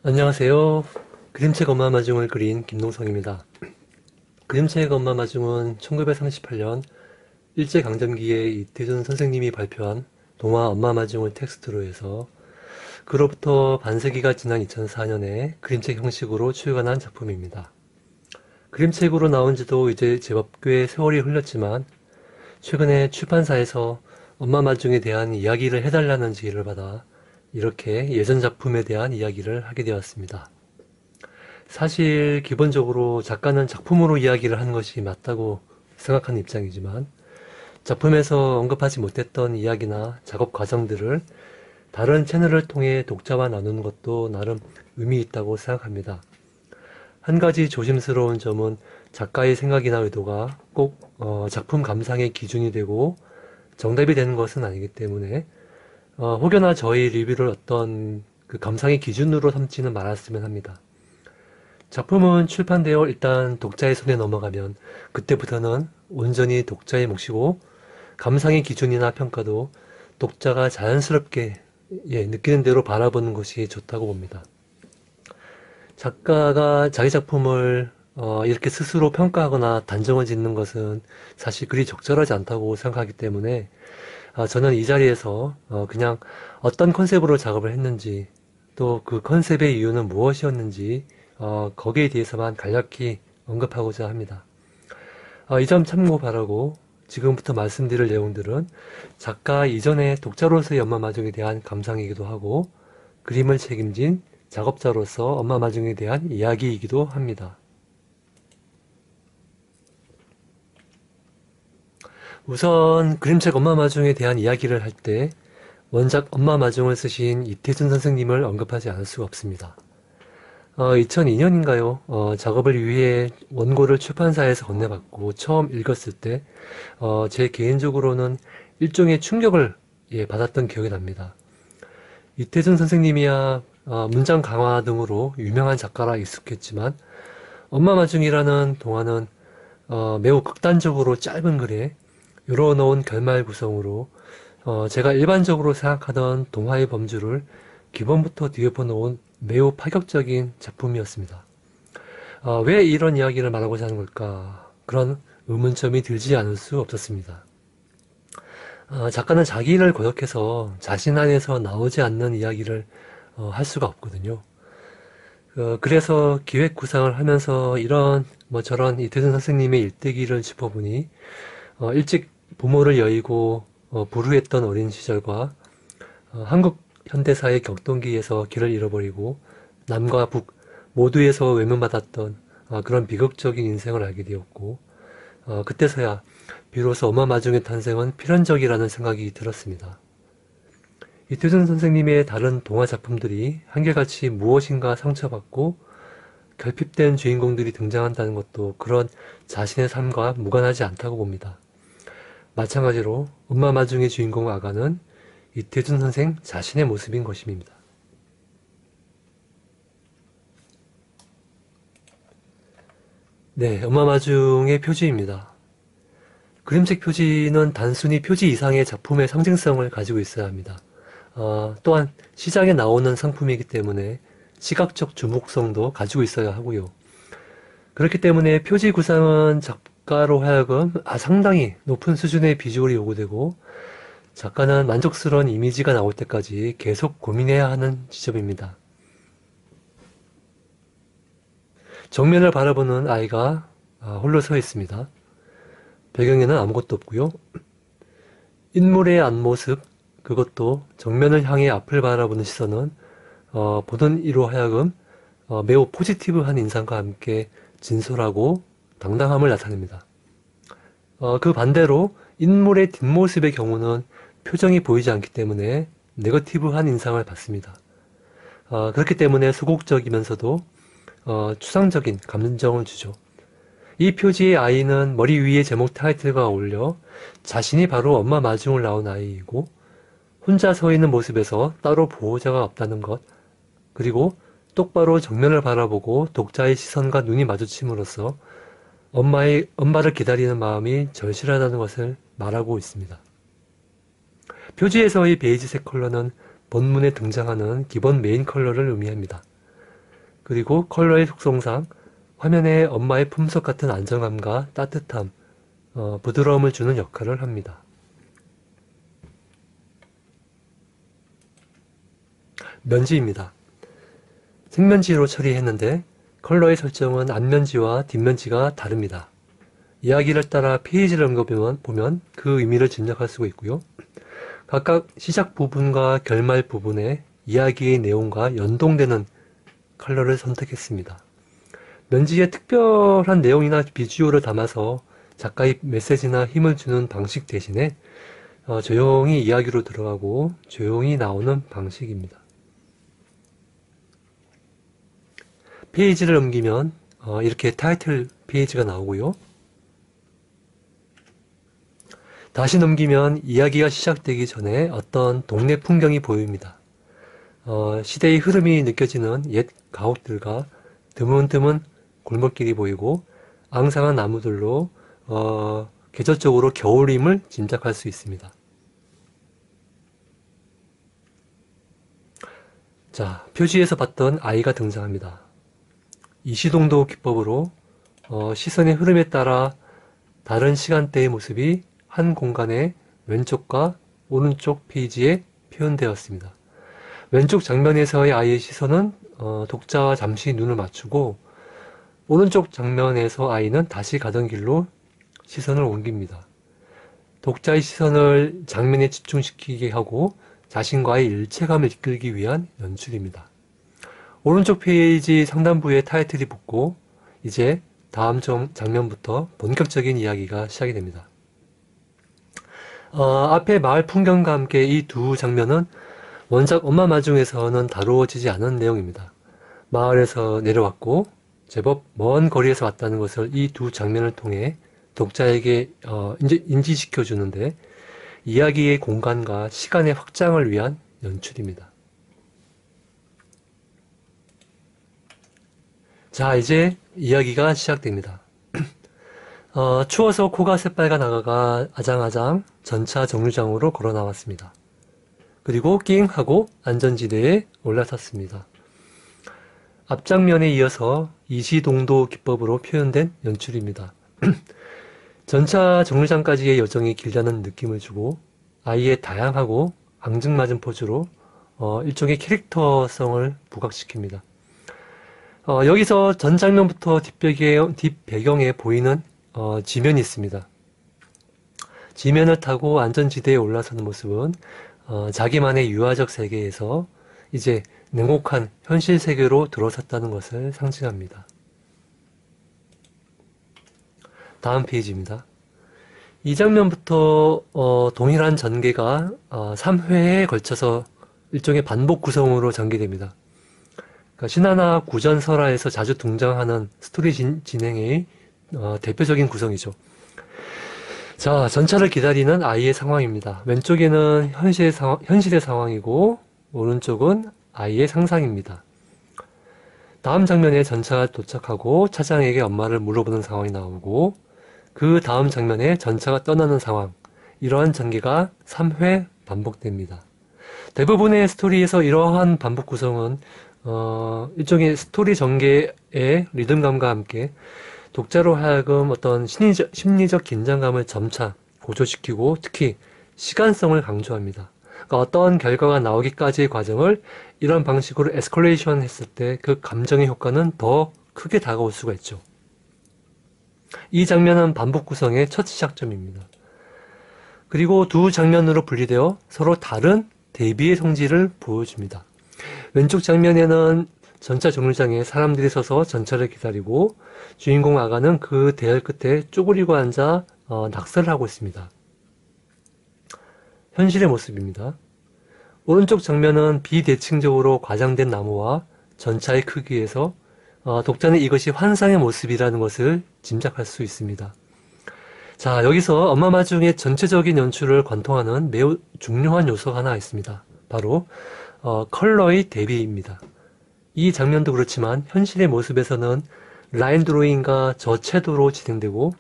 안녕하세요. 그림책 엄마 마중을 그린 김동성입니다. 그림책 엄마 마중은 1938년 일제강점기에 이태준 선생님이 발표한 동화 엄마 마중을 텍스트로 해서 그로부터 반세기가 지난 2004년에 그림책 형식으로 출간한 작품입니다. 그림책으로 나온 지도 이제 제법 꽤 세월이 흘렀지만 최근에 출판사에서 엄마 마중에 대한 이야기를 해달라는 지휘를 받아 이렇게 예전 작품에 대한 이야기를 하게 되었습니다. 사실 기본적으로 작가는 작품으로 이야기를 하는 것이 맞다고 생각하는 입장이지만 작품에서 언급하지 못했던 이야기나 작업 과정들을 다른 채널을 통해 독자와 나누는 것도 나름 의미 있다고 생각합니다. 한 가지 조심스러운 점은 작가의 생각이나 의도가 꼭 작품 감상의 기준이 되고 정답이 되는 것은 아니기 때문에 혹여나 저희 리뷰를 어떤 그 감상의 기준으로 삼지는 말았으면 합니다. 작품은 출판되어 일단 독자의 손에 넘어가면 그때부터는 온전히 독자의 몫이고 감상의 기준이나 평가도 독자가 자연스럽게 느끼는 대로 바라보는 것이 좋다고 봅니다. 작가가 자기 작품을 이렇게 스스로 평가하거나 단정을 짓는 것은 사실 그리 적절하지 않다고 생각하기 때문에 저는 이 자리에서 그냥 어떤 컨셉으로 작업을 했는지 또 그 컨셉의 이유는 무엇이었는지 거기에 대해서만 간략히 언급하고자 합니다. 이 점 참고 바라고 지금부터 말씀드릴 내용들은 작가 이전의 독자로서의 엄마 마중에 대한 감상이기도 하고 그림을 책임진 작업자로서 엄마 마중에 대한 이야기이기도 합니다. 우선 그림책 엄마 마중에 대한 이야기를 할 때 원작 엄마 마중을 쓰신 이태준 선생님을 언급하지 않을 수가 없습니다. 2002년인가요? 작업을 위해 원고를 출판사에서 건네받고 처음 읽었을 때, 제 개인적으로는 일종의 충격을 받았던 기억이 납니다. 이태준 선생님이야 문장 강화 등으로 유명한 작가라 익숙했지만, 엄마 마중이라는 동화는 매우 극단적으로 짧은 글에 요러놓은 결말 구성으로 제가 일반적으로 생각하던 동화의 범주를 기본부터 뒤엎어놓은 매우 파격적인 작품이었습니다. 왜 이런 이야기를 말하고자 하는 걸까? 그런 의문점이 들지 않을 수 없었습니다. 작가는 자기 일을 고역해서 자신 안에서 나오지 않는 이야기를 할 수가 없거든요. 그래서 기획 구상을 하면서 이런 뭐 저런 이태준 선생님의 일대기를 짚어보니 일찍 부모를 여의고 불우했던 어린 시절과 한국 현대사의 격동기에서 길을 잃어버리고 남과 북 모두에서 외면받았던 그런 비극적인 인생을 알게 되었고 그때서야 비로소 엄마 마중의 탄생은 필연적이라는 생각이 들었습니다. 이태준 선생님의 다른 동화 작품들이 한결같이 무엇인가 상처받고 결핍된 주인공들이 등장한다는 것도 그런 자신의 삶과 무관하지 않다고 봅니다. 마찬가지로 엄마 마중의 주인공 아가는 이태준 선생 자신의 모습인 것입니다. 네, 엄마 마중의 표지입니다. 그림책 표지는 단순히 표지 이상의 작품의 상징성을 가지고 있어야 합니다. 또한 시장에 나오는 상품이기 때문에 시각적 주목성도 가지고 있어야 하고요. 그렇기 때문에 표지 구상은 작가로 하여금 상당히 높은 수준의 비주얼이 요구되고 작가는 만족스러운 이미지가 나올 때까지 계속 고민해야 하는 지점입니다. 정면을 바라보는 아이가 홀로 서 있습니다. 배경에는 아무것도 없고요. 인물의 앞모습, 그것도 정면을 향해 앞을 바라보는 시선은 보던 이로 하여금 매우 포지티브한 인상과 함께 진솔하고 당당함을 나타냅니다. 그 반대로 인물의 뒷모습의 경우는 표정이 보이지 않기 때문에 네거티브한 인상을 받습니다. 그렇기 때문에 소극적이면서도 추상적인 감정을 주죠. 이 표지의 아이는 머리 위에 제목 타이틀과 어울려 자신이 바로 엄마 마중을 낳은 아이이고 혼자 서 있는 모습에서 따로 보호자가 없다는 것, 그리고 똑바로 정면을 바라보고 독자의 시선과 눈이 마주침으로써 엄마를 기다리는 마음이 절실하다는 것을 말하고 있습니다. 표지에서의 베이지색 컬러는 본문에 등장하는 기본 메인 컬러를 의미합니다. 그리고 컬러의 속성상 화면에 엄마의 품속 같은 안정감과 따뜻함, 부드러움을 주는 역할을 합니다. 면지입니다. 색면지로 처리했는데 컬러의 설정은 앞면지와 뒷면지가 다릅니다. 이야기를 따라 페이지를 보면 그 의미를 짐작할 수가 있고요. 각각 시작 부분과 결말 부분에 이야기의 내용과 연동되는 컬러를 선택했습니다. 면지에 특별한 내용이나 비주얼을 담아서 작가의 메시지나 힘을 주는 방식 대신에 조용히 이야기로 들어가고 조용히 나오는 방식입니다. 페이지를 넘기면 이렇게 타이틀 페이지가 나오고요. 다시 넘기면 이야기가 시작되기 전에 어떤 동네 풍경이 보입니다. 시대의 흐름이 느껴지는 옛 가옥들과 드문드문 골목길이 보이고 앙상한 나무들로 계절적으로 겨울임을 짐작할 수 있습니다. 자, 표지에서 봤던 아이가 등장합니다. 이시동도 기법으로 시선의 흐름에 따라 다른 시간대의 모습이 한 공간의 왼쪽과 오른쪽 페이지에 표현되었습니다. 왼쪽 장면에서의 아이의 시선은 독자와 잠시 눈을 맞추고 오른쪽 장면에서 아이는 다시 가던 길로 시선을 옮깁니다. 독자의 시선을 장면에 집중시키게 하고 자신과의 일체감을 이끌기 위한 연출입니다. 오른쪽 페이지 상단부에 타이틀이 붙고 이제 다음 장면부터 본격적인 이야기가 시작이 됩니다. 앞에 마을 풍경과 함께 이 두 장면은 원작 엄마 마중에서는 다루어지지 않은 내용입니다. 마을에서 내려왔고 제법 먼 거리에서 왔다는 것을 이 두 장면을 통해 독자에게 인지시켜 주는데 이야기의 공간과 시간의 확장을 위한 연출입니다. 자, 이제 이야기가 시작됩니다. 추워서 코가 새빨간 아가가 아장아장 전차 정류장으로 걸어 나왔습니다. 그리고 낑 하고 안전지대에 올라탔습니다. 앞장면에 이어서 이시동도 기법으로 표현된 연출입니다. 전차 정류장까지의 여정이 길다는 느낌을 주고 아이의 다양하고 앙증맞은 포즈로 일종의 캐릭터성을 부각시킵니다. 여기서 전 장면부터 뒷배경에 보이는 지면이 있습니다. 지면을 타고 안전지대에 올라서는 모습은 자기만의 유아적 세계에서 이제 냉혹한 현실 세계로 들어섰다는 것을 상징합니다. 다음 페이지입니다. 이 장면부터 동일한 전개가 3회에 걸쳐서 일종의 반복 구성으로 전개됩니다. 그러니까 신화나 구전 설화에서 자주 등장하는 스토리 진행의 대표적인 구성이죠. 자, 전차를 기다리는 아이의 상황입니다. 왼쪽에는 현실의 상황이고 오른쪽은 아이의 상상입니다. 다음 장면에 전차가 도착하고 차장에게 엄마를 물어보는 상황이 나오고 그 다음 장면에 전차가 떠나는 상황, 이러한 전개가 3회 반복됩니다. 대부분의 스토리에서 이러한 반복 구성은 일종의 스토리 전개의 리듬감과 함께 독자로 하여금 어떤 심리적 긴장감을 점차 고조시키고 특히 시간성을 강조합니다. 그러니까 어떤 결과가 나오기까지의 과정을 이런 방식으로 에스컬레이션 했을 때 그 감정의 효과는 더 크게 다가올 수가 있죠. 이 장면은 반복 구성의 첫 시작점입니다. 그리고 두 장면으로 분리되어 서로 다른 대비의 성질을 보여줍니다. 왼쪽 장면에는 전차 정류장에 사람들이 서서 전차를 기다리고 주인공 아가는 그 대열 끝에 쪼그리고 앉아 낙서를 하고 있습니다. 현실의 모습입니다. 오른쪽 장면은 비대칭적으로 과장된 나무와 전차의 크기에서 독자는 이것이 환상의 모습이라는 것을 짐작할 수 있습니다. 자, 여기서 엄마 마중의 전체적인 연출을 관통하는 매우 중요한 요소가 하나 있습니다. 바로 컬러의 대비입니다. 이 장면도 그렇지만 현실의 모습에서는 라인 드로잉과 저채도로 진행되고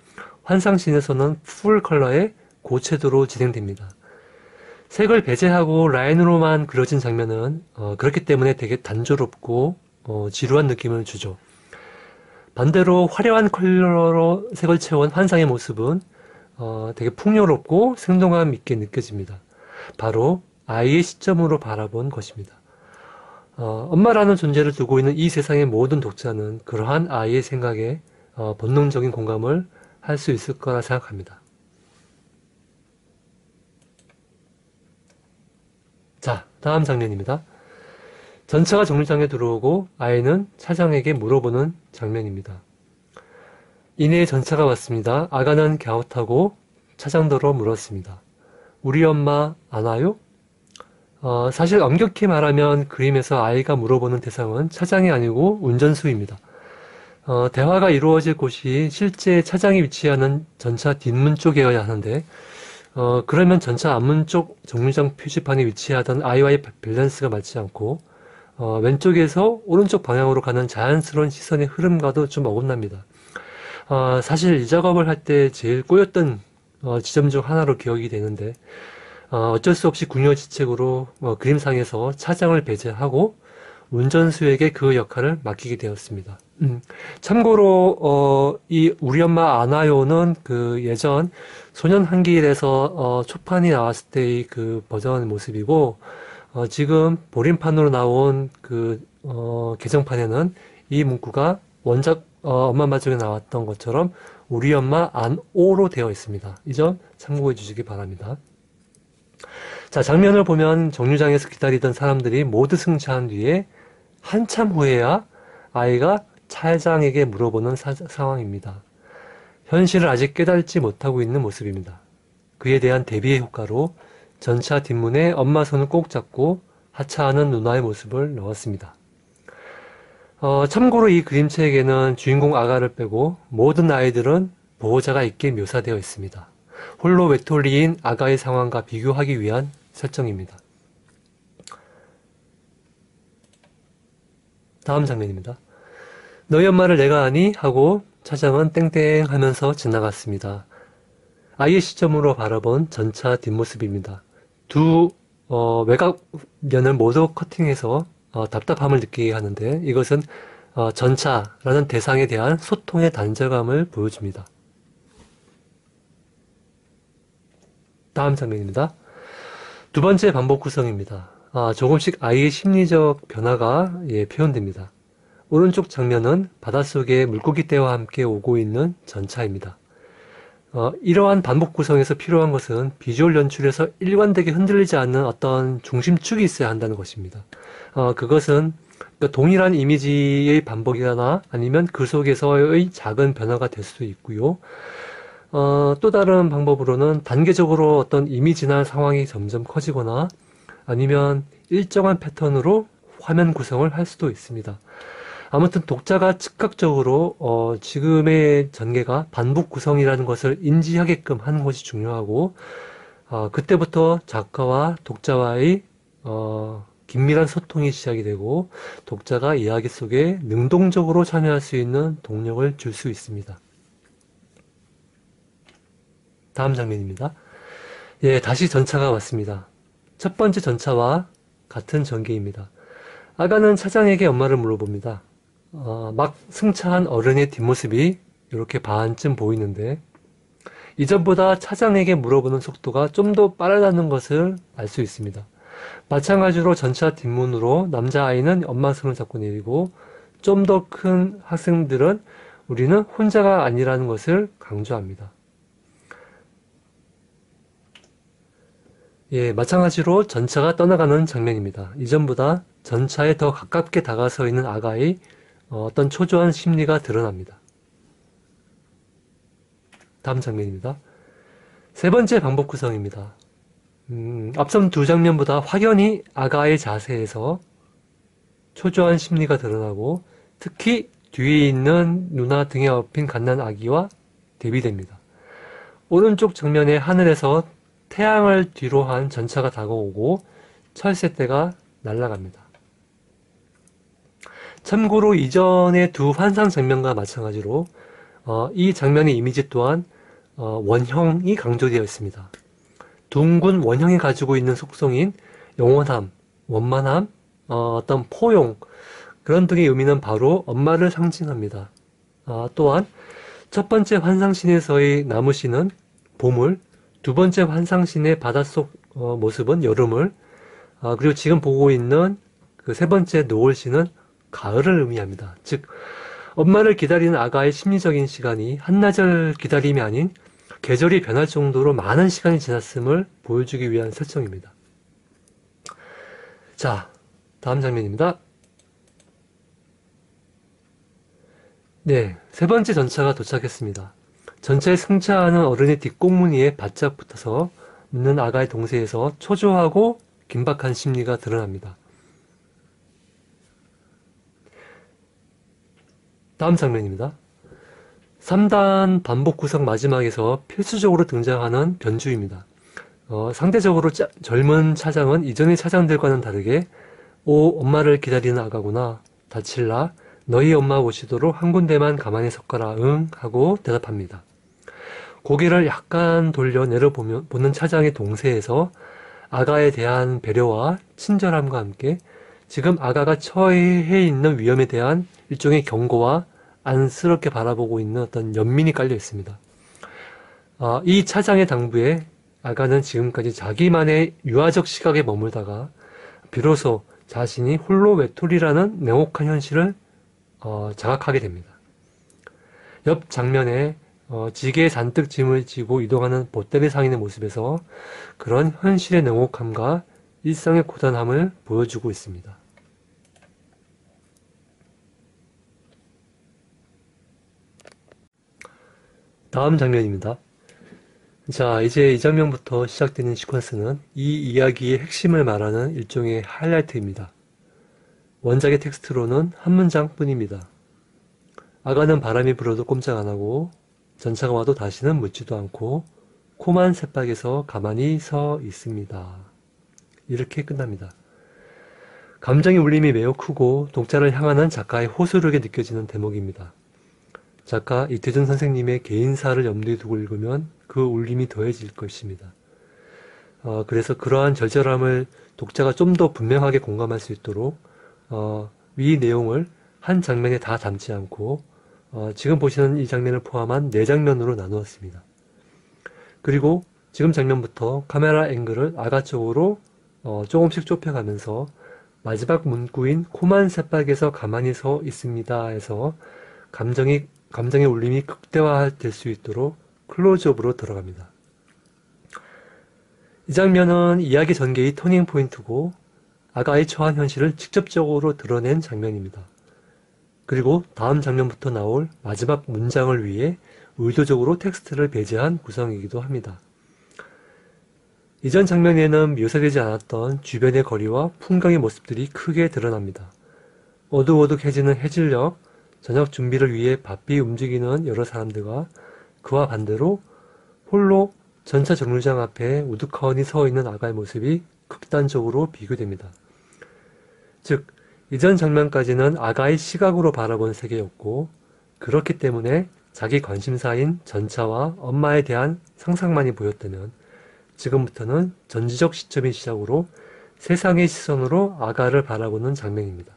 환상신에서는 풀 컬러의 고채도로 진행됩니다. 색을 배제하고 라인으로만 그려진 장면은 그렇기 때문에 되게 단조롭고 지루한 느낌을 주죠. 반대로 화려한 컬러로 색을 채운 환상의 모습은 되게 풍요롭고 생동감 있게 느껴집니다. 바로 아이의 시점으로 바라본 것입니다. 엄마라는 존재를 두고 있는 이 세상의 모든 독자는 그러한 아이의 생각에 본능적인 공감을 할 수 있을 거라 생각합니다. 자, 다음 장면입니다. 전차가 정류장에 들어오고 아이는 차장에게 물어보는 장면입니다. 이내 전차가 왔습니다. 아가는 갸웃하고 차장더러 물었습니다. 우리 엄마 안 와요? 사실 엄격히 말하면 그림에서 아이가 물어보는 대상은 차장이 아니고 운전수입니다. 대화가 이루어질 곳이 실제 차장이 위치하는 전차 뒷문 쪽이어야 하는데 그러면 전차 앞문 쪽 정류장 표지판에 위치하던 아이와의 밸런스가 맞지 않고 왼쪽에서 오른쪽 방향으로 가는 자연스러운 시선의 흐름과도 좀 어긋납니다. 사실 이 작업을 할 때 제일 꼬였던 지점 중 하나로 기억이 되는데 어쩔 수 없이 궁여지책으로 그림상에서 차장을 배제하고 운전수에게 그 역할을 맡기게 되었습니다. 참고로 이 우리 엄마 안 와요는 그 예전 소년 한길에서 초판이 나왔을 때의 그 버전 모습이고 지금 보림판으로 나온 그 개정판에는 이 문구가 원작 엄마 엄마 쪽에 나왔던 것처럼 우리 엄마 안 오로 되어 있습니다. 이 점 참고해 주시기 바랍니다. 자, 장면을 보면 정류장에서 기다리던 사람들이 모두 승차한 뒤에 한참 후에야 아이가 차장에게 물어보는 상황입니다. 현실을 아직 깨닫지 못하고 있는 모습입니다. 그에 대한 대비의 효과로 전차 뒷문에 엄마 손을 꼭 잡고 하차하는 누나의 모습을 넣었습니다. 참고로 이 그림책에는 주인공 아가를 빼고 모든 아이들은 보호자가 있게 묘사되어 있습니다. 홀로 외톨이인 아가의 상황과 비교하기 위한 설정입니다. 다음 장면입니다. 너희 엄마를 내가 아니? 하고 차장은 땡땡 하면서 지나갔습니다. 아이의 시점으로 바라본 전차 뒷모습입니다. 두 외곽면을 모두 커팅해서 답답함을 느끼게 하는데 이것은 전차라는 대상에 대한 소통의 단절감을 보여줍니다. 다음 장면입니다. 두 번째 반복 구성입니다. 조금씩 아이의 심리적 변화가 표현됩니다. 오른쪽 장면은 바닷속에 물고기 떼와 함께 오고 있는 전차입니다. 이러한 반복 구성에서 필요한 것은 비주얼 연출에서 일관되게 흔들리지 않는 어떤 중심축이 있어야 한다는 것입니다. 그것은 동일한 이미지의 반복이나 아니면 그 속에서의 작은 변화가 될 수도 있고요. 또 다른 방법으로는 단계적으로 어떤 이미지나 상황이 점점 커지거나 아니면 일정한 패턴으로 화면 구성을 할 수도 있습니다. 아무튼 독자가 즉각적으로 지금의 전개가 반복 구성이라는 것을 인지하게끔 하는 것이 중요하고 그때부터 작가와 독자와의 긴밀한 소통이 시작이 되고 독자가 이야기 속에 능동적으로 참여할 수 있는 동력을 줄 수 있습니다. 다음 장면입니다. 다시 전차가 왔습니다. 첫 번째 전차와 같은 전개입니다. 아가는 차장에게 엄마를 물어봅니다. 막 승차한 어른의 뒷모습이 이렇게 반쯤 보이는데 이전보다 차장에게 물어보는 속도가 좀 더 빠르다는 것을 알 수 있습니다. 마찬가지로 전차 뒷문으로 남자아이는 엄마 손을 잡고 내리고 좀 더 큰 학생들은 우리는 혼자가 아니라는 것을 강조합니다. 마찬가지로 전차가 떠나가는 장면입니다. 이전보다 전차에 더 가깝게 다가서 있는 아가의 어떤 초조한 심리가 드러납니다. 다음 장면입니다. 세 번째 반복 구성입니다. 앞선 두 장면보다 확연히 아가의 자세에서 초조한 심리가 드러나고 특히 뒤에 있는 누나 등에 업힌 갓난 아기와 대비됩니다. 오른쪽 장면의 하늘에서 태양을 뒤로 한 전차가 다가오고 철새떼가 날아갑니다. 참고로 이전의 두 환상 장면과 마찬가지로 이 장면의 이미지 또한 원형이 강조되어 있습니다. 둥근 원형이 가지고 있는 속성인 영원함, 원만함, 어떤 포용, 그런 등의 의미는 바로 엄마를 상징합니다. 또한 첫 번째 환상신에서의 나무신은 봄을, 두 번째 환상신의 바닷속 모습은 여름을, 그리고 지금 보고 있는 그 세 번째 노을신은 가을을 의미합니다. 즉, 엄마를 기다리는 아가의 심리적인 시간이 한나절 기다림이 아닌 계절이 변할 정도로 많은 시간이 지났음을 보여주기 위한 설정입니다. 자, 다음 장면입니다. 네, 세 번째 전차가 도착했습니다. 전차에 승차하는 어른의 뒷꽁무니에 바짝 붙어서 묻는 아가의 동세에서 초조하고 긴박한 심리가 드러납니다. 다음 장면입니다. 3단 반복 구성 마지막에서 필수적으로 등장하는 변주입니다. 상대적으로 젊은 차장은 이전의 차장들과는 다르게 오, 엄마를 기다리는 아가구나. 다칠라. 너희 엄마 오시도록 한 군데만 가만히 섰거라. 응 하고 대답합니다. 고개를 약간 돌려 내려보는 차장의 동세에서 아가에 대한 배려와 친절함과 함께 지금 아가가 처해 있는 위험에 대한 일종의 경고와 안쓰럽게 바라보고 있는 어떤 연민이 깔려 있습니다. 이 차장의 당부에 아가는 지금까지 자기만의 유아적 시각에 머물다가 비로소 자신이 홀로 외톨이라는 냉혹한 현실을 자각하게 됩니다. 옆 장면에 지게에 잔뜩 짐을 지고 이동하는 보따리 상인의 모습에서 그런 현실의 냉혹함과 일상의 고단함을 보여주고 있습니다. 다음 장면입니다. 자, 이제 이 장면부터 시작되는 시퀀스는 이 이야기의 핵심을 말하는 일종의 하이라이트입니다. 원작의 텍스트로는 한 문장 뿐입니다. 아가는 바람이 불어도 꼼짝 안 하고 전차가 와도 다시는 묻지도 않고 코만 새빨개서 가만히 서 있습니다. 이렇게 끝납니다. 감정의 울림이 매우 크고 독자를 향하는 작가의 호소력이 느껴지는 대목입니다. 작가 이태준 선생님의 개인사를 염두에 두고 읽으면 그 울림이 더해질 것입니다. 그래서 그러한 절절함을 독자가 좀 더 분명하게 공감할 수 있도록 위 내용을 한 장면에 다 담지 않고 지금 보시는 이 장면을 포함한 4장면으로 나누었습니다. 그리고 지금 장면부터 카메라 앵글을 아가 쪽으로 조금씩 좁혀가면서 마지막 문구인 코만 새빨개서 가만히 서 있습니다 해서 감정의 울림이 극대화될 수 있도록 클로즈업으로 들어갑니다. 이 장면은 이야기 전개의 터닝 포인트고 아가의 처한 현실을 직접적으로 드러낸 장면입니다. 그리고 다음 장면부터 나올 마지막 문장을 위해 의도적으로 텍스트를 배제한 구성이기도 합니다. 이전 장면에는 묘사되지 않았던 주변의 거리와 풍경의 모습들이 크게 드러납니다. 어둑어둑해지는 해질녘, 저녁 준비를 위해 바삐 움직이는 여러 사람들과 그와 반대로 홀로 전차 정류장 앞에 우두커니 서 있는 아가의 모습이 극단적으로 비교됩니다. 즉, 이전 장면까지는 아가의 시각으로 바라본 세계였고 그렇기 때문에 자기 관심사인 전차와 엄마에 대한 상상만이 보였다면 지금부터는 전지적 시점의 시작으로 세상의 시선으로 아가를 바라보는 장면입니다.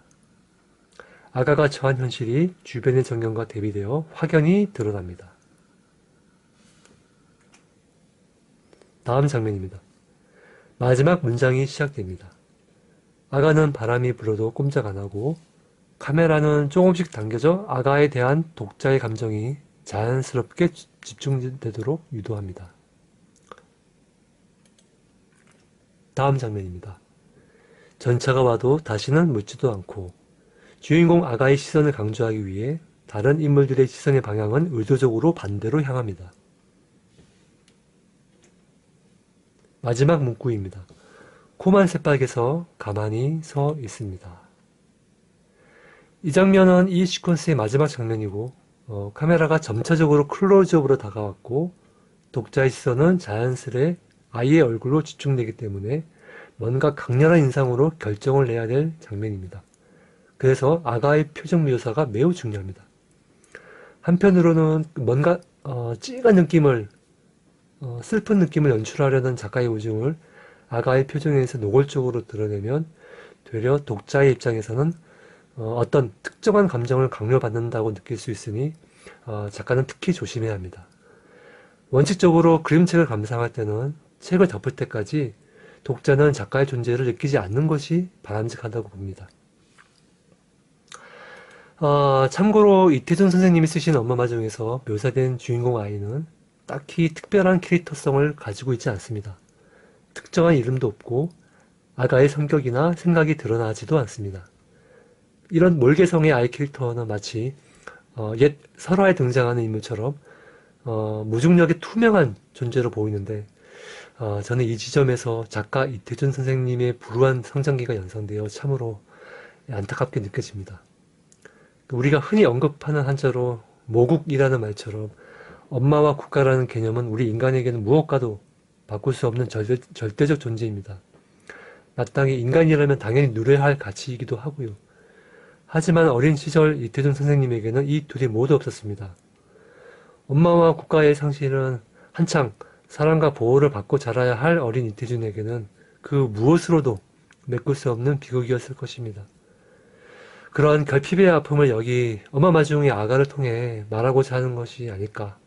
아가가 처한 현실이 주변의 전경과 대비되어 확연히 드러납니다. 다음 장면입니다. 마지막 문장이 시작됩니다. 아가는 바람이 불어도 꼼짝 안 하고 카메라는 조금씩 당겨져 아가에 대한 독자의 감정이 자연스럽게 집중되도록 유도합니다. 다음 장면입니다. 전차가 와도 다시는 묻지도 않고 주인공 아가의 시선을 강조하기 위해 다른 인물들의 시선의 방향은 의도적으로 반대로 향합니다. 마지막 문구입니다. 코만 새빨개서 가만히 서 있습니다. 이 장면은 이 시퀀스의 마지막 장면이고 카메라가 점차적으로 클로즈업으로 다가왔고 독자의 시선은 자연스레 아이의 얼굴로 집중되기 때문에 뭔가 강렬한 인상으로 결정을 내야 될 장면입니다. 그래서 아가의 표정 묘사가 매우 중요합니다. 한편으로는 뭔가 찡한 느낌을 슬픈 느낌을 연출하려는 작가의 우중을 아가의 표정에서 노골적으로 드러내면 되려 독자의 입장에서는 어떤 특정한 감정을 강요받는다고 느낄 수 있으니 작가는 특히 조심해야 합니다. 원칙적으로 그림책을 감상할 때는 책을 덮을 때까지 독자는 작가의 존재를 느끼지 않는 것이 바람직하다고 봅니다. 참고로 이태준 선생님이 쓰신 엄마마 중에서 묘사된 주인공 아이는 딱히 특별한 캐릭터성을 가지고 있지 않습니다. 특정한 이름도 없고 아가의 성격이나 생각이 드러나지도 않습니다. 이런 몰개성의 아이 캐릭터는 마치 옛 설화에 등장하는 인물처럼 무중력의 투명한 존재로 보이는데 저는 이 지점에서 작가 이태준 선생님의 불우한 성장기가 연상되어 참으로 안타깝게 느껴집니다. 우리가 흔히 언급하는 한자로 모국이라는 말처럼 엄마와 국가라는 개념은 우리 인간에게는 무엇과도 바꿀 수 없는 절대적 존재입니다. 마땅히 인간이라면 당연히 누려야 할 가치이기도 하고요. 하지만 어린 시절 이태준 선생님에게는 이 둘이 모두 없었습니다. 엄마와 국가의 상실은 한창 사랑과 보호를 받고 자라야 할 어린 이태준에게는 그 무엇으로도 메꿀 수 없는 비극이었을 것입니다. 그러한 결핍의 아픔을 여기 엄마 마중의 아가를 통해 말하고자 하는 것이 아닐까.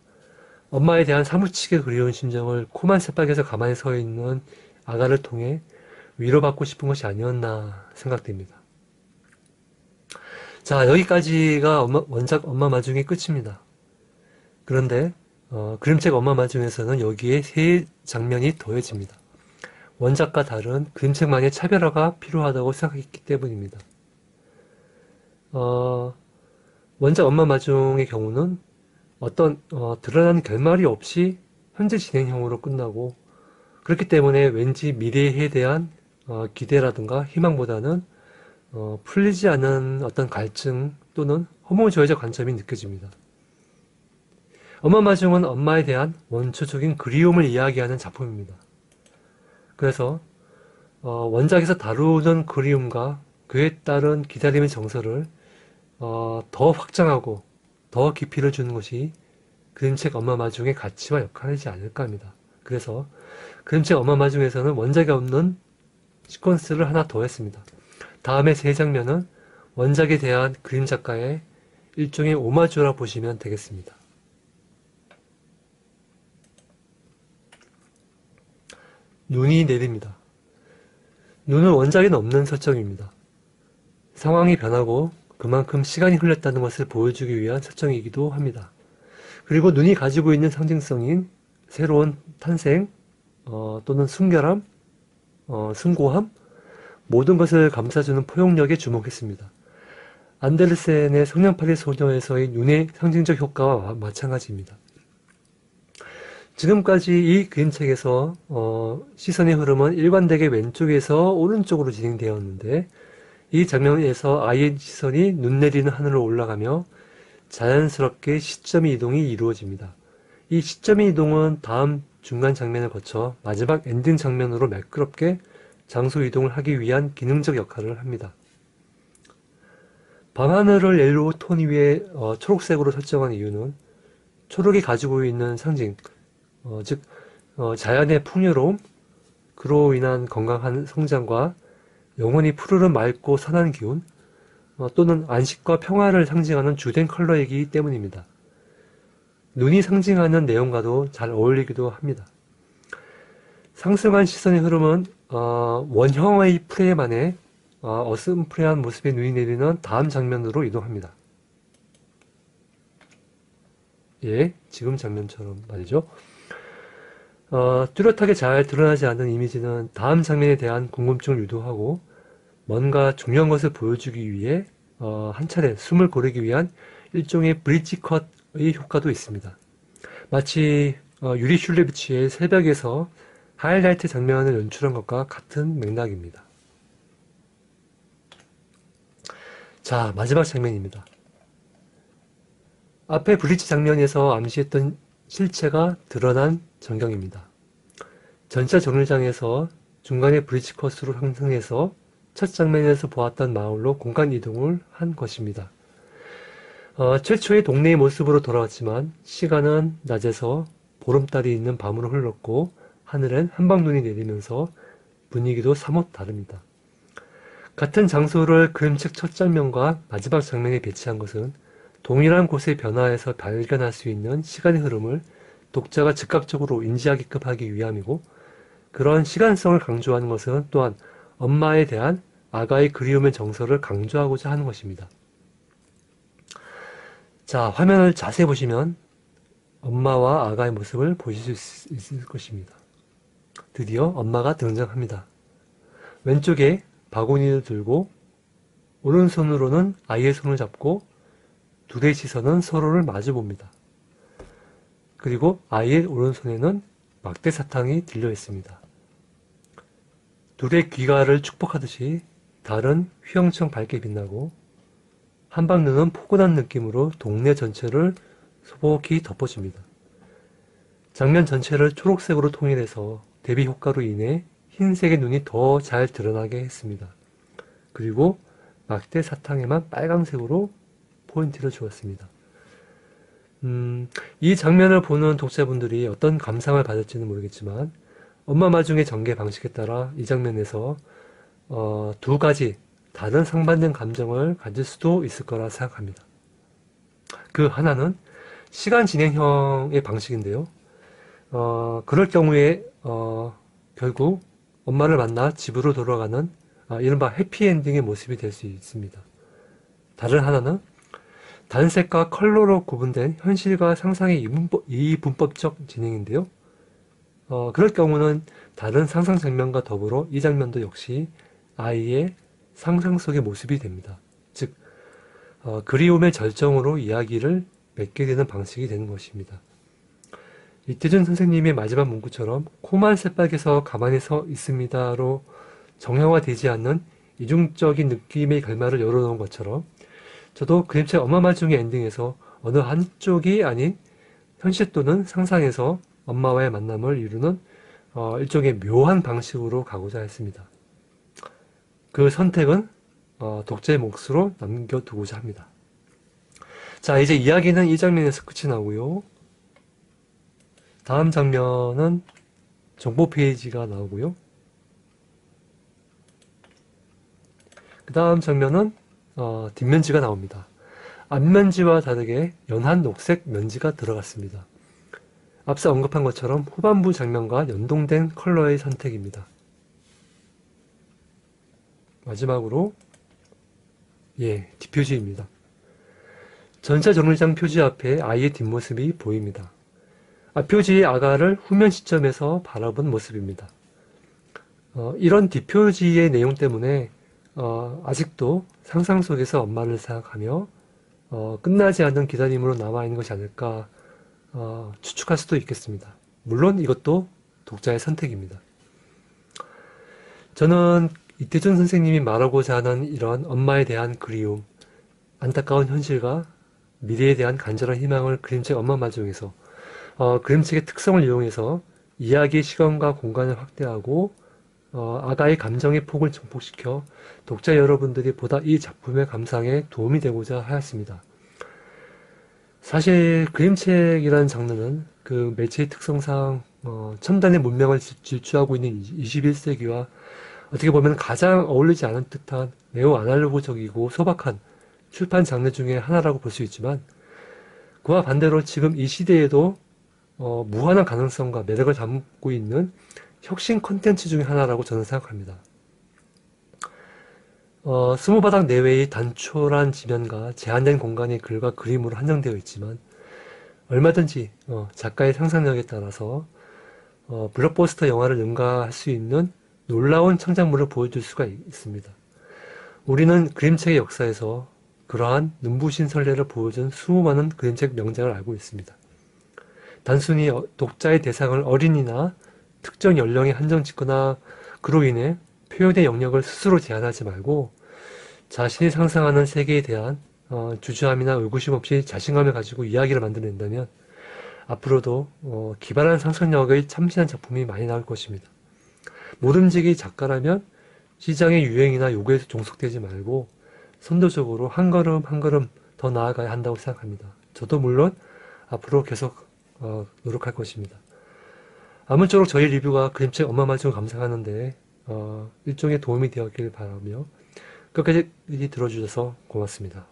엄마에 대한 사무치게 그리운 심정을 코만 새빨개서 가만히 서 있는 아가를 통해 위로받고 싶은 것이 아니었나 생각됩니다. 자, 여기까지가 원작 엄마 마중의 끝입니다. 그런데 그림책 엄마 마중에서는 여기에 세 장면이 더해집니다. 원작과 다른 그림책만의 차별화가 필요하다고 생각했기 때문입니다. 원작 엄마 마중의 경우는 어떤 드러난 결말이 없이 현재 진행형으로 끝나고 그렇기 때문에 왠지 미래에 대한 기대라든가 희망보다는 풀리지 않은 어떤 갈증 또는 허무조회적 관점이 느껴집니다. 엄마 마중은 엄마에 대한 원초적인 그리움을 이야기하는 작품입니다. 그래서 원작에서 다루던 그리움과 그에 따른 기다림의 정서를 더 확장하고 더 깊이를 주는 것이 그림책 엄마 마중의 가치와 역할이지 않을까 합니다. 그래서 그림책 엄마 마중에서는 원작에 없는 시퀀스를 하나 더 했습니다. 다음의 세 장면은 원작에 대한 그림 작가의 일종의 오마주라 보시면 되겠습니다. 눈이 내립니다. 눈은 원작에는 없는 설정입니다. 상황이 변하고 그만큼 시간이 흘렀다는 것을 보여주기 위한 설정이기도 합니다. 그리고 눈이 가지고 있는 상징성인 새로운 탄생 또는 순결함, 숭고함 모든 것을 감싸주는 포용력에 주목했습니다. 안데르센의 성냥팔이 소녀에서의 눈의 상징적 효과와 마찬가지입니다. 지금까지 이 그림책에서 시선의 흐름은 일관되게 왼쪽에서 오른쪽으로 진행되었는데 이 장면에서 아이의 시선이 눈 내리는 하늘로 올라가며 자연스럽게 시점의 이동이 이루어집니다. 이 시점의 이동은 다음 중간 장면을 거쳐 마지막 엔딩 장면으로 매끄럽게 장소 이동을 하기 위한 기능적 역할을 합니다. 밤하늘을 옐로우 톤 위에 초록색으로 설정한 이유는 초록이 가지고 있는 상징, 즉 자연의 풍요로움, 그로 인한 건강한 성장과 영원히 푸르른 맑고 선한 기운, 또는 안식과 평화를 상징하는 주된 컬러이기 때문입니다. 눈이 상징하는 내용과도 잘 어울리기도 합니다. 상승한 시선의 흐름은 원형의 프레임 안에 어슴프레한 모습의 눈이 내리는 다음 장면으로 이동합니다. 예, 지금 장면처럼 말이죠. 뚜렷하게 잘 드러나지 않는 이미지는 다음 장면에 대한 궁금증을 유도하고 뭔가 중요한 것을 보여주기 위해 한 차례 숨을 고르기 위한 일종의 브릿지 컷의 효과도 있습니다. 마치 유리 슐레비치의 새벽에서 하이라이트 장면을 연출한 것과 같은 맥락입니다. 자, 마지막 장면입니다. 앞에 브릿지 장면에서 암시했던 실체가 드러난 전경입니다. 전차 정류장에서 중간에 브릿지 컷으로 상승해서 첫 장면에서 보았던 마을로 공간 이동을 한 것입니다. 최초의 동네의 모습으로 돌아왔지만 시간은 낮에서 보름달이 있는 밤으로 흘렀고 하늘엔 한방눈이 내리면서 분위기도 사뭇 다릅니다. 같은 장소를 그림책 첫 장면과 마지막 장면에 배치한 것은 동일한 곳의 변화에서 발견할 수 있는 시간의 흐름을 독자가 즉각적으로 인지하게끔 하기 위함이고, 그런 시간성을 강조하는 것은 또한 엄마에 대한 아가의 그리움의 정서를 강조하고자 하는 것입니다. 자, 화면을 자세히 보시면 엄마와 아가의 모습을 보실 수 있을 것입니다. 드디어 엄마가 등장합니다. 왼쪽에 바구니를 들고 오른손으로는 아이의 손을 잡고 둘의 시선은 서로를 마주 봅니다. 그리고 아이의 오른손에는 막대 사탕이 들려 있습니다. 둘의 귀가를 축복하듯이 달은 휘영청 밝게 빛나고 한방 눈은 포근한 느낌으로 동네 전체를 소복히 덮어줍니다. 장면 전체를 초록색으로 통일해서 대비 효과로 인해 흰색의 눈이 더 잘 드러나게 했습니다. 그리고 막대 사탕에만 빨강색으로 포인트를 주었습니다. 이 장면을 보는 독자분들이 어떤 감상을 받을지는 모르겠지만 엄마 마중의 전개 방식에 따라 이 장면에서 두 가지 다른 상반된 감정을 가질 수도 있을 거라 생각합니다. 그 하나는 시간 진행형의 방식인데요. 그럴 경우에 결국 엄마를 만나 집으로 돌아가는 이른바 해피엔딩의 모습이 될 수 있습니다. 다른 하나는 단색과 컬러로 구분된 현실과 상상의 이분법적 진행인데요. 그럴 경우는 다른 상상 장면과 더불어 이 장면도 역시 아이의 상상 속의 모습이 됩니다. 즉, 그리움의 절정으로 이야기를 맺게 되는 방식이 되는 것입니다. 이태준 선생님의 마지막 문구처럼 코만 새빨개서 가만히 서 있습니다로 정형화되지 않는 이중적인 느낌의 결말을 열어놓은 것처럼 저도 그림책 엄마 마중의 엔딩에서 어느 한쪽이 아닌 현실 또는 상상에서 엄마와의 만남을 이루는 일종의 묘한 방식으로 가고자 했습니다. 그 선택은 독자의 몫으로 남겨두고자 합니다. 자, 이제 이야기는 이 장면에서 끝이 나고요. 다음 장면은 정보 페이지가 나오고요. 그 다음 장면은 뒷면지가 나옵니다. 앞면지와 다르게 연한 녹색 면지가 들어갔습니다. 앞서 언급한 것처럼 후반부 장면과 연동된 컬러의 선택입니다. 마지막으로 뒷표지입니다. 전자정류장 표지 앞에 아이의 뒷모습이 보입니다. 앞표지의 아가를 후면 시점에서 바라본 모습입니다. 이런 뒷표지의 내용 때문에 아직도 상상 속에서 엄마를 생각하며 끝나지 않는 기다림으로 남아있는 것이 아닐까 추측할 수도 있겠습니다. 물론 이것도 독자의 선택입니다. 저는 이태준 선생님이 말하고자 하는 이런 엄마에 대한 그리움, 안타까운 현실과 미래에 대한 간절한 희망을 그림책 엄마 마중에서 그림책의 특성을 이용해서 이야기의 시간과 공간을 확대하고 아가의 감정의 폭을 증폭시켜 독자 여러분들이 보다 이 작품의 감상에 도움이 되고자 하였습니다. 사실 그림책이라는 장르는 그 매체의 특성상 첨단의 문명을 질주하고 있는 21세기와 어떻게 보면 가장 어울리지 않은 듯한 매우 아날로그적이고 소박한 출판 장르 중에 하나라고 볼 수 있지만 그와 반대로 지금 이 시대에도 무한한 가능성과 매력을 담고 있는 혁신 콘텐츠 중에 하나라고 저는 생각합니다. 20바닥 내외의 단촐한 지면과 제한된 공간의 글과 그림으로 한정되어 있지만 얼마든지 작가의 상상력에 따라서 블록버스터 영화를 능가할 수 있는 놀라운 창작물을 보여줄 수가 있습니다. 우리는 그림책의 역사에서 그러한 눈부신 선례를 보여준 수많은 그림책 명작을 알고 있습니다. 단순히 독자의 대상을 어린이나 특정 연령에 한정 짓거나 그로 인해 표현의 영역을 스스로 제한하지 말고 자신이 상상하는 세계에 대한 주저함이나 의구심 없이 자신감을 가지고 이야기를 만들어낸다면 앞으로도 기발한 상상력의 참신한 작품이 많이 나올 것입니다. 모름지기 작가라면 시장의 유행이나 요구에 종속되지 말고 선도적으로 한 걸음 한 걸음 더 나아가야 한다고 생각합니다. 저도 물론 앞으로 계속 노력할 것입니다. 아무쪼록 저희 리뷰가 그림책 엄마 말씀을 감상하는데 일종의 도움이 되었길 바라며 끝까지 들어주셔서 고맙습니다.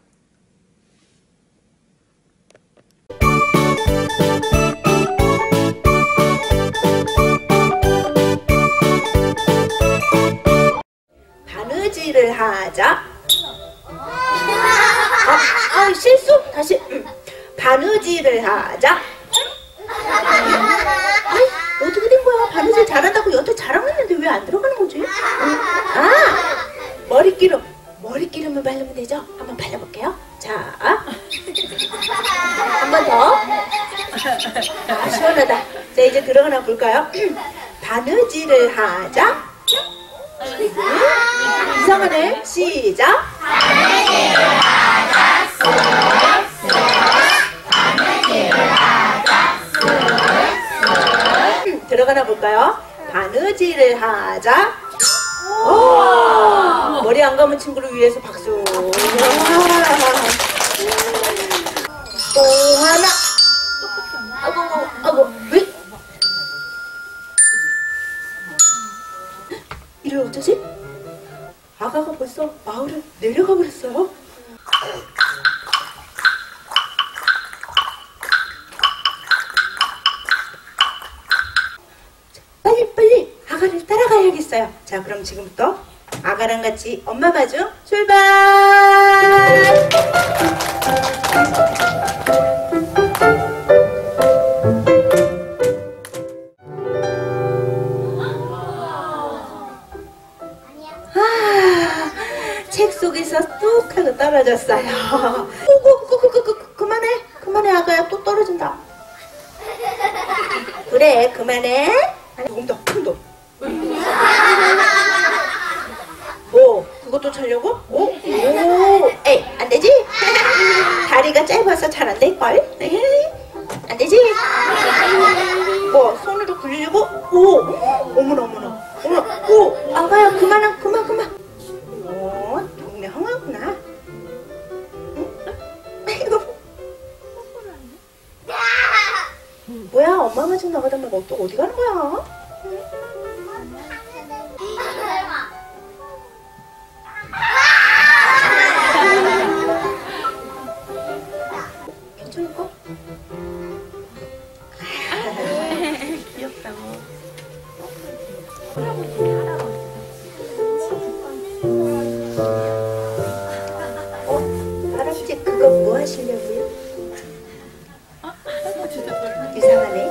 바느질을 하자. 실수? 다시. 바느질을 하자. 어떻게 된 거야? 바느질 잘한다고 여태 자랑을 했는데 왜 안 들어가는 거지? 머리기름을 바르면 되죠? 한번 발라볼게요. 자, 한 번 더. 시원하다. 자, 이제 들어가나 볼까요? 바느질을 하자. 이상하네. 시작. 바느질을 하자. 바느질을 하자. 들어가나 볼까요? 바느질을 하자. 오! 머리 안 감은 친구를 위해서 박수. 또 하나. 아고, 왜? 이를 어쩌지? 아가가 벌써 마을을 내려가 버렸어요. 빨리 아가를 따라가야겠어요. 자, 그럼 지금부터 아가랑 같이 엄마 봐줘. 출발! 책 속에서 뚝 하고 떨어졌어요. 그만해 아가야. 또 떨어진다. 그래, 그만해. 조금 더. 그것도 차려고? 에이, 안 되지? 다리가 짧아서 잘 안 될걸? 안 되지? 손으로 굴리고? 어머나. 아가야, 그만. 동네 황하구나. 뭐야, 엄마가 좀 나가단 말고 또 어디 가는 거야? 괜찮을까? 귀엽다고. 할아버지 그거 뭐 하시려고요? 이상하네.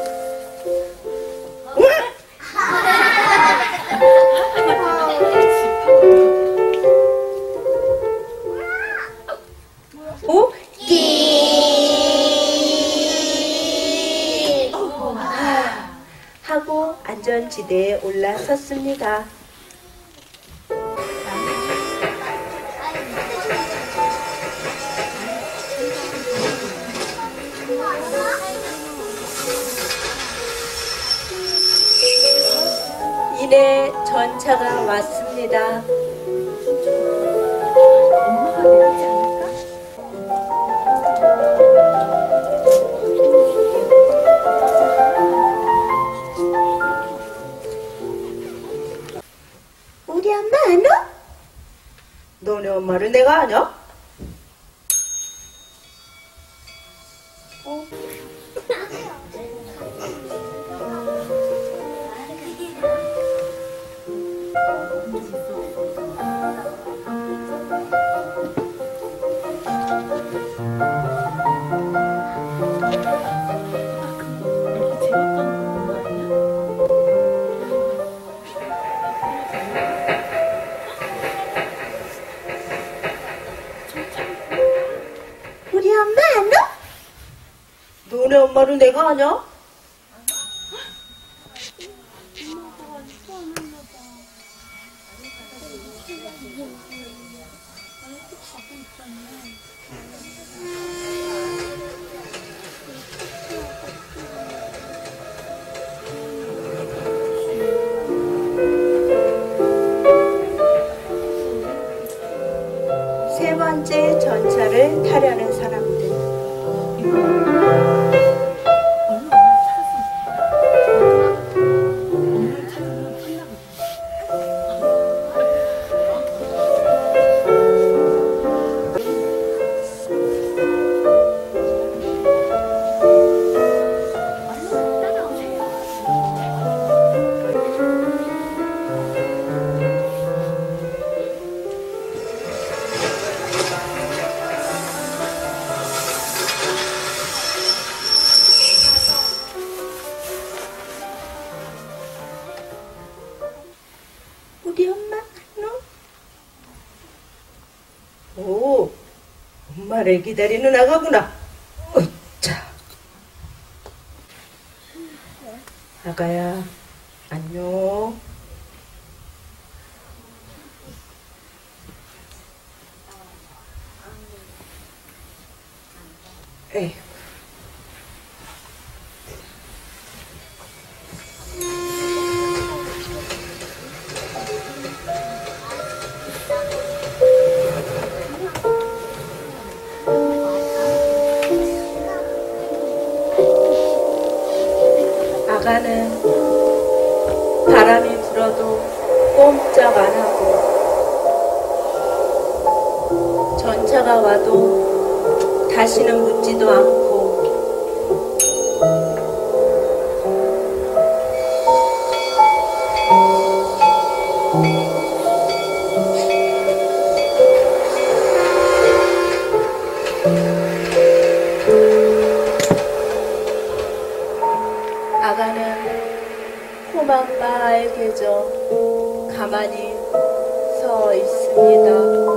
하고 안전지대에 올라섰습니다. 이내 전차가 왔습니다. 엄마가 내리지 않을까? 우리 엄마 안 와? 너네 엄마를 내가 아냐? 우리 엄마 안 와? 너네 엄마를 내가 아냐? 세 번째 전차를 타려는 사람들. 나를 기다리는 아가구나. 어이차. 아가야, 안녕. 에이. 아가는 바람이 불어도 꼼짝 안 하고 전차가 와도 다시는 묻지도 않고 아가는 포만빨개져 가만히 서 있습니다.